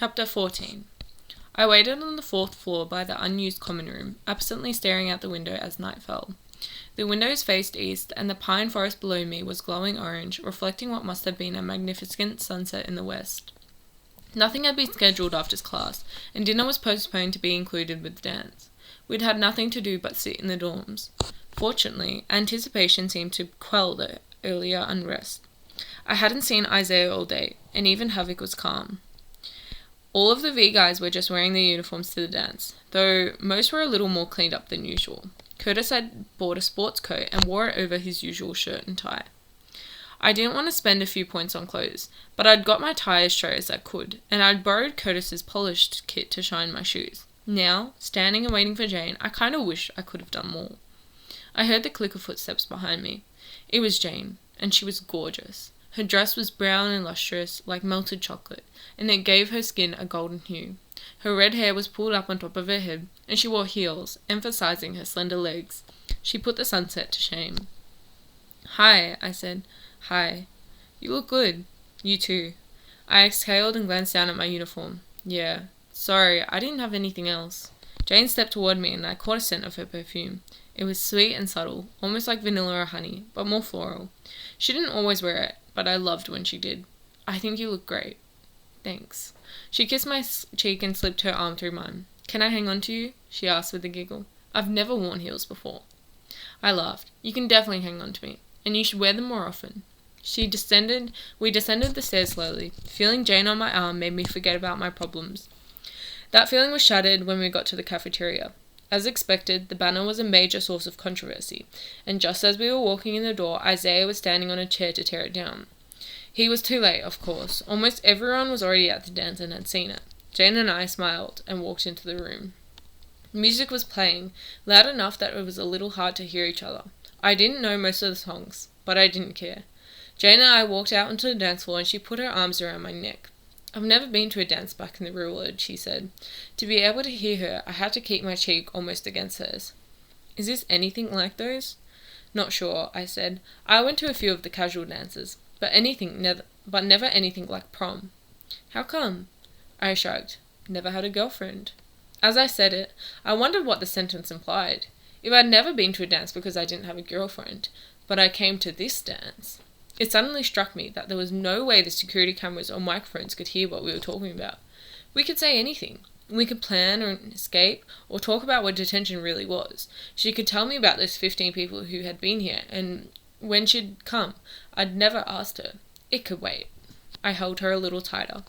Chapter 14. I waited on the fourth floor by the unused common room, absently staring out the window as night fell. The windows faced east, and the pine forest below me was glowing orange, reflecting what must have been a magnificent sunset in the west. Nothing had been scheduled after class, and dinner was postponed to be included with the dance. We'd had nothing to do but sit in the dorms. Fortunately, anticipation seemed to quell the earlier unrest. I hadn't seen Isaiah all day, and even Havoc was calm. All of the V guys were just wearing their uniforms to the dance, though most were a little more cleaned up than usual. Curtis had bought a sports coat and wore it over his usual shirt and tie. I didn't want to spend a few points on clothes, but I'd got my tie as straight as I could, and I'd borrowed Curtis's polished kit to shine my shoes. Now, standing and waiting for Jane, I kind of wish I could have done more. I heard the click of footsteps behind me. It was Jane, and she was gorgeous. Her dress was brown and lustrous, like melted chocolate, and it gave her skin a golden hue. Her red hair was pulled up on top of her head, and she wore heels, emphasizing her slender legs. She put the sunset to shame. "Hi," I said. "Hi. You look good." "You too." I exhaled and glanced down at my uniform. "Yeah. Sorry, I didn't have anything else." Jane stepped toward me, and I caught a scent of her perfume. It was sweet and subtle, almost like vanilla or honey, but more floral. She didn't always wear it, but I loved when she did. "I think you look great." "Thanks." She kissed my cheek and slipped her arm through mine. "Can I hang on to you?" she asked with a giggle. "I've never worn heels before." I laughed. "You can definitely hang on to me, and you should wear them more often." We descended the stairs slowly. Feeling Jane on my arm made me forget about my problems. That feeling was shattered when we got to the cafeteria. As expected, the banner was a major source of controversy, and just as we were walking in the door, Isaiah was standing on a chair to tear it down. He was too late, of course. Almost everyone was already at the dance and had seen it. Jane and I smiled and walked into the room. Music was playing, loud enough that it was a little hard to hear each other. I didn't know most of the songs, but I didn't care. Jane and I walked out onto the dance floor, and she put her arms around my neck. "I've never been to a dance back in the real world," she said. To be able to hear her, I had to keep my cheek almost against hers. "Is this anything like those?" "Not sure," I said. "I went to a few of the casual dances, but never anything like prom." "How come?" I shrugged. "Never had a girlfriend." As I said it, I wondered what the sentence implied. If I'd never been to a dance because I didn't have a girlfriend, but I came to this dance. It suddenly struck me that there was no way the security cameras or microphones could hear what we were talking about. We could say anything. We could plan an escape, or talk about what detention really was. She could tell me about those 15 people who had been here, and when she'd come. I'd never asked her. It could wait. I held her a little tighter.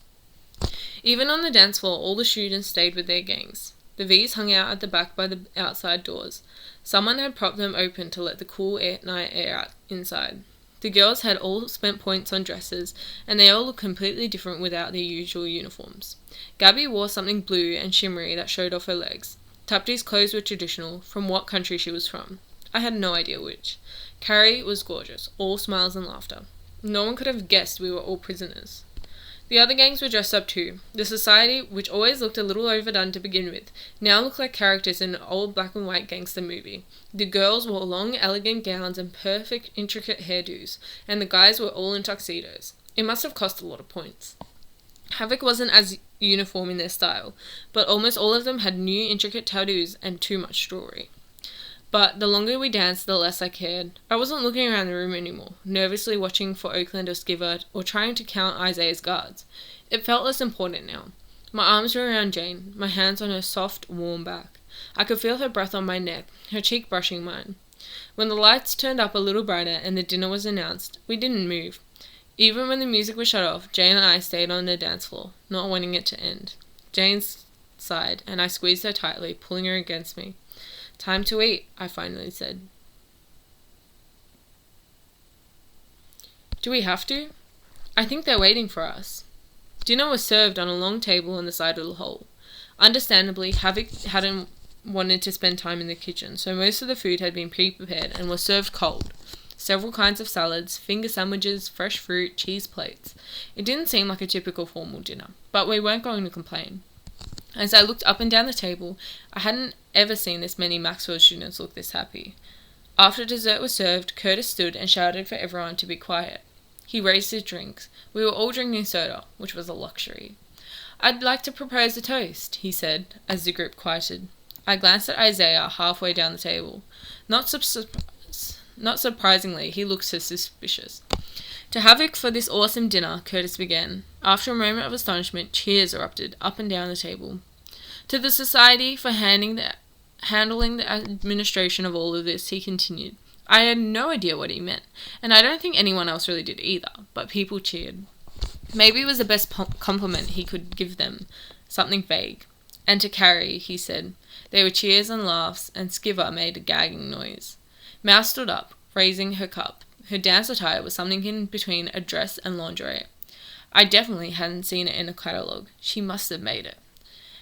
Even on the dance floor, all the students stayed with their gangs. The V's hung out at the back by the outside doors. Someone had propped them open to let the cool night air out inside. The girls had all spent points on dresses, and they all looked completely different without their usual uniforms. Gabby wore something blue and shimmery that showed off her legs. Tapti's clothes were traditional, from what country she was from. I had no idea which. Carrie was gorgeous, all smiles and laughter. No one could have guessed we were all prisoners. The other gangs were dressed up too. The society, which always looked a little overdone to begin with, now looked like characters in an old black and white gangster movie. The girls wore long, elegant gowns and perfect, intricate hairdos, and the guys were all in tuxedos. It must have cost a lot of points. Havoc wasn't as uniform in their style, but almost all of them had new, intricate tattoos and too much jewelry. But the longer we danced, the less I cared. I wasn't looking around the room anymore, nervously watching for Oakland or Skiver, or trying to count Isaiah's guards. It felt less important now. My arms were around Jane, my hands on her soft, warm back. I could feel her breath on my neck, her cheek brushing mine. When the lights turned up a little brighter and the dinner was announced, we didn't move. Even when the music was shut off, Jane and I stayed on the dance floor, not wanting it to end. Jane sighed, and I squeezed her tightly, pulling her against me. "Time to eat," I finally said. "Do we have to?" "I think they're waiting for us." Dinner was served on a long table on the side of the hall. Understandably, Havoc hadn't wanted to spend time in the kitchen, so most of the food had been pre-prepared and was served cold. Several kinds of salads, finger sandwiches, fresh fruit, cheese plates. It didn't seem like a typical formal dinner, but we weren't going to complain. As I looked up and down the table, I hadn't ever seen this many Maxwell students look this happy. After dessert was served, Curtis stood and shouted for everyone to be quiet. He raised his drinks. We were all drinking soda, which was a luxury. "I'd like to propose a toast," he said, as the group quieted. I glanced at Isaiah halfway down the table. Not surprisingly, he looked suspicious. "To Havoc for this awesome dinner," Curtis began. After a moment of astonishment, cheers erupted up and down the table. "To the Society for handling the administration of all of this," he continued. I had no idea what he meant, and I don't think anyone else really did either, but people cheered. Maybe it was the best compliment he could give them, something vague. "And to Carrie," he said. There were cheers and laughs, and Skiver made a gagging noise. Mouse stood up, raising her cup. Her dance attire was something in between a dress and lingerie. I definitely hadn't seen it in a catalogue. She must have made it.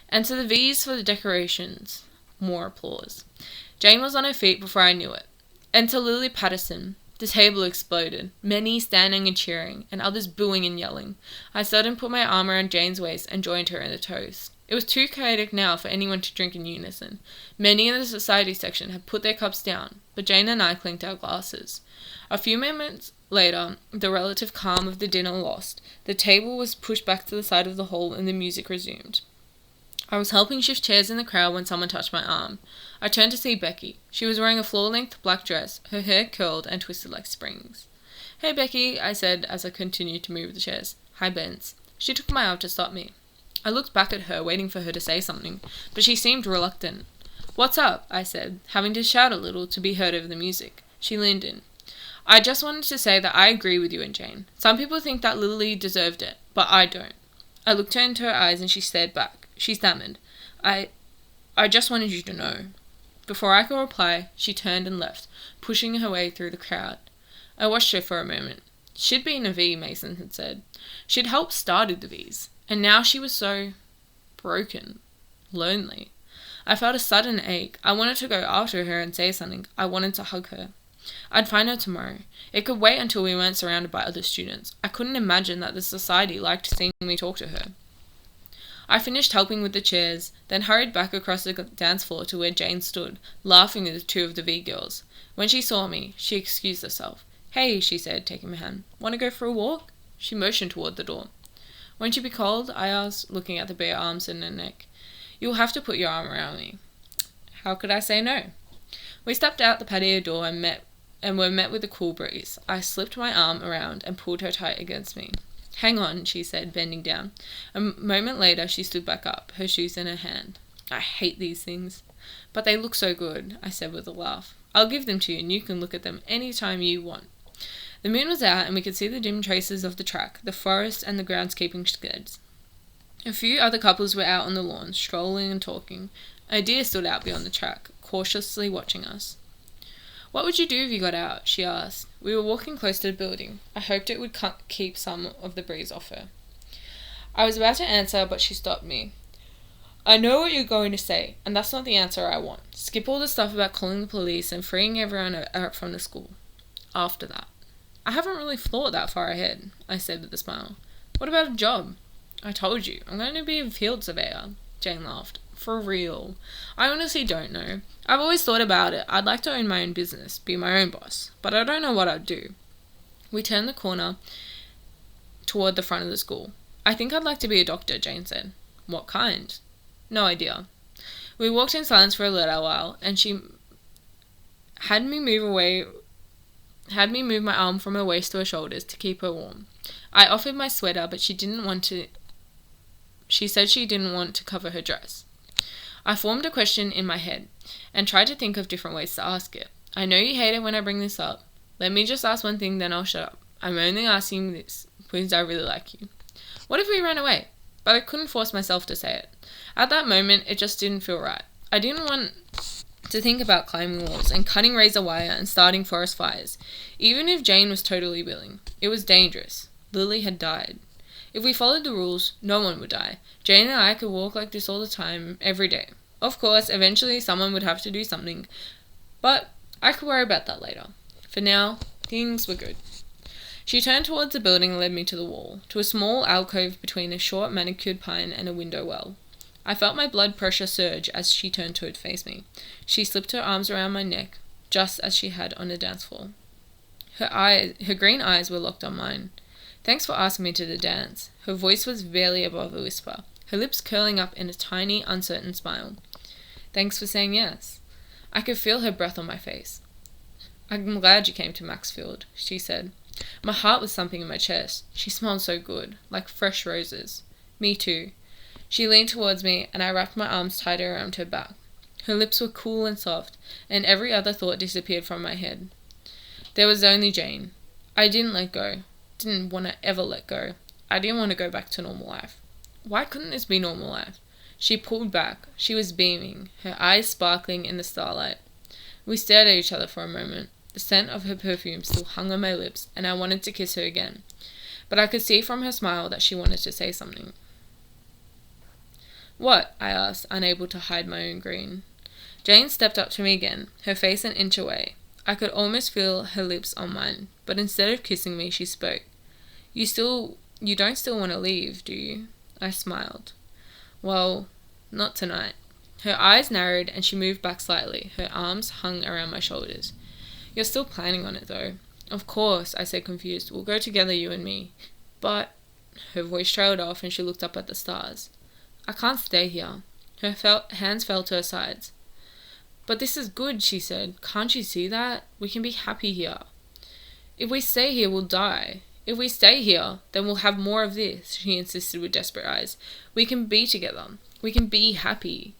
"And to the V's for the decorations." More applause. Jane was on her feet before I knew it. "And to Lily Patterson." The table exploded, many standing and cheering, and others booing and yelling. I stood and put my arm around Jane's waist and joined her in the toast. It was too chaotic now for anyone to drink in unison. Many in the society section had put their cups down, but Jane and I clinked our glasses. A few moments later, the relative calm of the dinner lost. The table was pushed back to the side of the hall and the music resumed. I was helping shift chairs in the crowd when someone touched my arm. I turned to see Becky. She was wearing a floor-length black dress, her hair curled and twisted like springs. "Hey, Becky," I said as I continued to move the chairs. "Hi, Benz." She took my arm to stop me. I looked back at her, waiting for her to say something, but she seemed reluctant. "What's up?" I said, having to shout a little to be heard over the music. She leaned in. "I just wanted to say that I agree with you and Jane. Some people think that Lily deserved it, but I don't." I looked her into her eyes and she stared back. She stammered. I just wanted you to know." Before I could reply, she turned and left, pushing her way through the crowd. I watched her for a moment. She'd been a V, Mason had said. She'd helped started the Vs, and now she was so broken, lonely. I felt a sudden ache. I wanted to go after her and say something. I wanted to hug her. I'd find her tomorrow. It could wait until we weren't surrounded by other students. I couldn't imagine that the society liked seeing me talk to her. I finished helping with the chairs, then hurried back across the dance floor to where Jane stood, laughing with two of the V girls. When she saw me, she excused herself. "Hey," she said, taking my hand. "Want to go for a walk?" She motioned toward the door. "Won't you be cold?" I asked, looking at the bare arms and her neck. "You'll have to put your arm around me." How could I say no? We stepped out the patio door and were met with a cool breeze. I slipped my arm around and pulled her tight against me. "Hang on," she said, bending down. A moment later, she stood back up, her shoes in her hand. "I hate these things." "But they look so good," I said with a laugh. "I'll give them to you, and you can look at them any time you want." The moon was out, and we could see the dim traces of the track, the forest, and the groundskeeping sheds. A few other couples were out on the lawn, strolling and talking. A deer stood out beyond the track, cautiously watching us. "What would you do if you got out?" she asked. We were walking close to the building. I hoped it would keep some of the breeze off her. I was about to answer, but she stopped me. "I know what you're going to say, and that's not the answer I want. Skip all the stuff about calling the police and freeing everyone out from the school. After that." "I haven't really thought that far ahead," I said with a smile. "What about a job?" "I told you, I'm going to be a field surveyor." Jane laughed. "For real? I honestly don't know. I've always thought about it. I'd like to own my own business, be my own boss, but I don't know what I'd do." We turned the corner toward the front of the school. "I think I'd like to be a doctor," Jane said. "What kind?" "No idea." We walked in silence for a little while, and she had me move my arm from her waist to her shoulders to keep her warm. I offered my sweater, but she said she didn't want to cover her dress. I formed a question in my head and tried to think of different ways to ask it. "I know you hate it when I bring this up. Let me just ask one thing, then I'll shut up. I'm only asking this because I really like you. What if we ran away?" But I couldn't force myself to say it. At that moment, it just didn't feel right. I didn't want to think about climbing walls and cutting razor wire and starting forest fires. Even if Jane was totally willing, it was dangerous. Lily had died. If we followed the rules, no one would die. Jane and I could walk like this all the time, every day. Of course, eventually someone would have to do something, but I could worry about that later. For now, things were good. She turned towards the building and led me to the wall, to a small alcove between a short manicured pine and a window well. I felt my blood pressure surge as she turned to face me. She slipped her arms around my neck, just as she had on the dance floor. Her green eyes were locked on mine. "Thanks for asking me to the dance." Her voice was barely above a whisper. her lips curling up in a tiny, uncertain smile. "Thanks for saying yes." I could feel her breath on my face. "I'm glad you came to Maxfield," she said. My heart was thumping in my chest. She smelled so good, like fresh roses. Me too. She leaned towards me, and I wrapped my arms tighter around her back. Her lips were cool and soft, and every other thought disappeared from my head. There was only Jane. I didn't let go. Didn't want to ever let go. I didn't want to go back to normal life. Why couldn't this be normal life? She pulled back. She was beaming, her eyes sparkling in the starlight. We stared at each other for a moment. The scent of her perfume still hung on my lips, and I wanted to kiss her again. But I could see from her smile that she wanted to say something. "What?" I asked, unable to hide my own grin. Jane stepped up to me again, her face an inch away. I could almost feel her lips on mine, but instead of kissing me, she spoke. You don't still want to leave, do you?" I smiled. "Well, not tonight." Her eyes narrowed and she moved back slightly, her arms hung around my shoulders. "You're still planning on it, though." "Of course," I said, confused. "We'll go together, you and me." "But—" Her voice trailed off and she looked up at the stars. "I can't stay here." Her hands fell to her sides. "But this is good," she said. "Can't you see that? We can be happy here. If we stay here, we'll die. If we stay here, then we'll have more of this," she insisted with desperate eyes. "We can be together. We can be happy."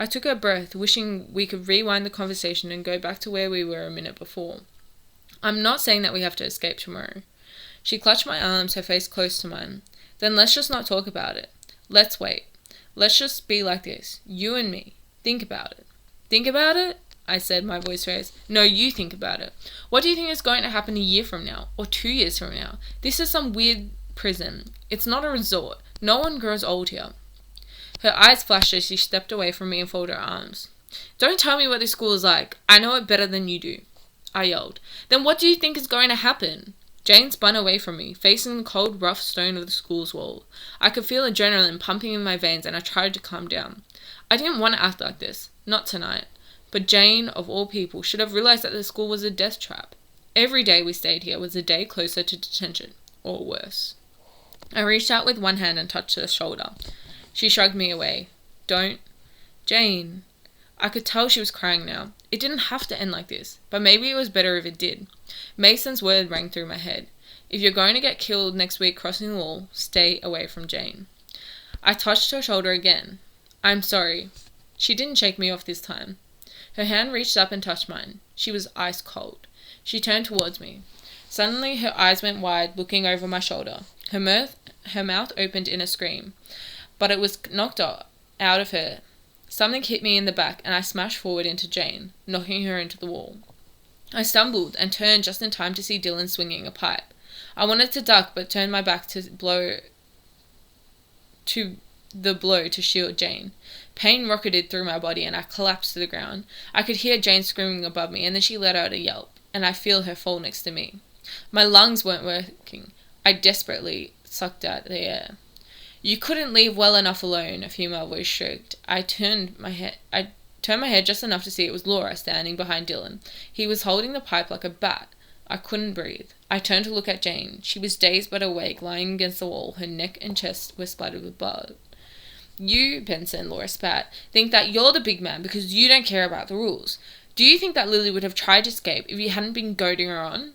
I took a breath, wishing we could rewind the conversation and go back to where we were a minute before. "I'm not saying that we have to escape tomorrow." She clutched my arms, her face close to mine. "Then let's just not talk about it. Let's wait. Let's just be like this, you and me. Think about it." "Think about it?" I said, my voice raised. "No, you think about it. What do you think is going to happen a year from now, or 2 years from now? This is some weird prison. It's not a resort. No one grows old here." Her eyes flashed as she stepped away from me and folded her arms. "Don't tell me what this school is like. I know it better than you do," I yelled. "Then what do you think is going to happen?" Jane spun away from me, facing the cold, rough stone of the school's wall. I could feel adrenaline pumping in my veins, and I tried to calm down. I didn't want to act like this. Not tonight. But Jane, of all people, should have realized that the school was a death trap. Every day we stayed here was a day closer to detention, or worse. I reached out with one hand and touched her shoulder. She shrugged me away. "Don't." "Jane." I could tell she was crying now. It didn't have to end like this, but maybe it was better if it did. Mason's word rang through my head. If you're going to get killed next week crossing the wall, stay away from Jane. I touched her shoulder again. "I'm sorry." She didn't shake me off this time. Her hand reached up and touched mine. She was ice cold. She turned towards me. Suddenly her eyes went wide, looking over my shoulder. Her mouth opened in a scream, but it was knocked out of her. Something hit me in the back, and I smashed forward into Jane, knocking her into the wall. I stumbled and turned just in time to see Dylan swinging a pipe. I wanted to duck, but turned my back to the blow to shield Jane. Pain rocketed through my body, and I collapsed to the ground. I could hear Jane screaming above me, and then she let out a yelp, and I feel her fall next to me. My lungs weren't working. I desperately sucked out the air. "You couldn't leave well enough alone," a female voice shrieked. I turned my head just enough to see it was Laura standing behind Dylan. He was holding the pipe like a bat. I couldn't breathe. I turned to look at Jane. She was dazed but awake, lying against the wall. Her neck and chest were splattered with blood. "You," Benson, Laura spat, "think that you're the big man because you don't care about the rules. Do you think that Lily would have tried to escape if you hadn't been goading her on?"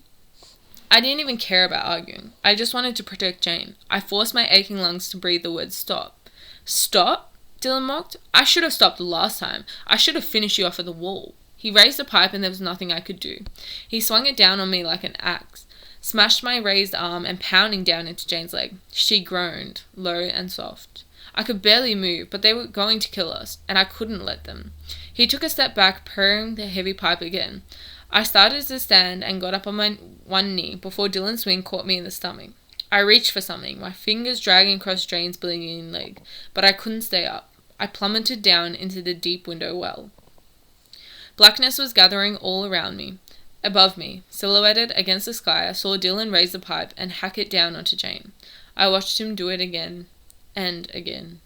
I didn't even care about arguing. I just wanted to protect Jane. I forced my aching lungs to breathe the word stop. "Stop?" Dylan mocked. "I should have stopped last time. I should have finished you off at the wall." He raised the pipe and there was nothing I could do. He swung it down on me like an axe, smashed my raised arm and pounding down into Jane's leg. She groaned, low and soft. I could barely move, but they were going to kill us, and I couldn't let them. He took a step back, purring the heavy pipe again. I started to stand and got up on my one knee before Dylan's swing caught me in the stomach. I reached for something, my fingers dragging across Jane's bleeding leg, but I couldn't stay up. I plummeted down into the deep window well. Blackness was gathering all around me. Above me, silhouetted against the sky, I saw Dylan raise the pipe and hack it down onto Jane. I watched him do it again and again.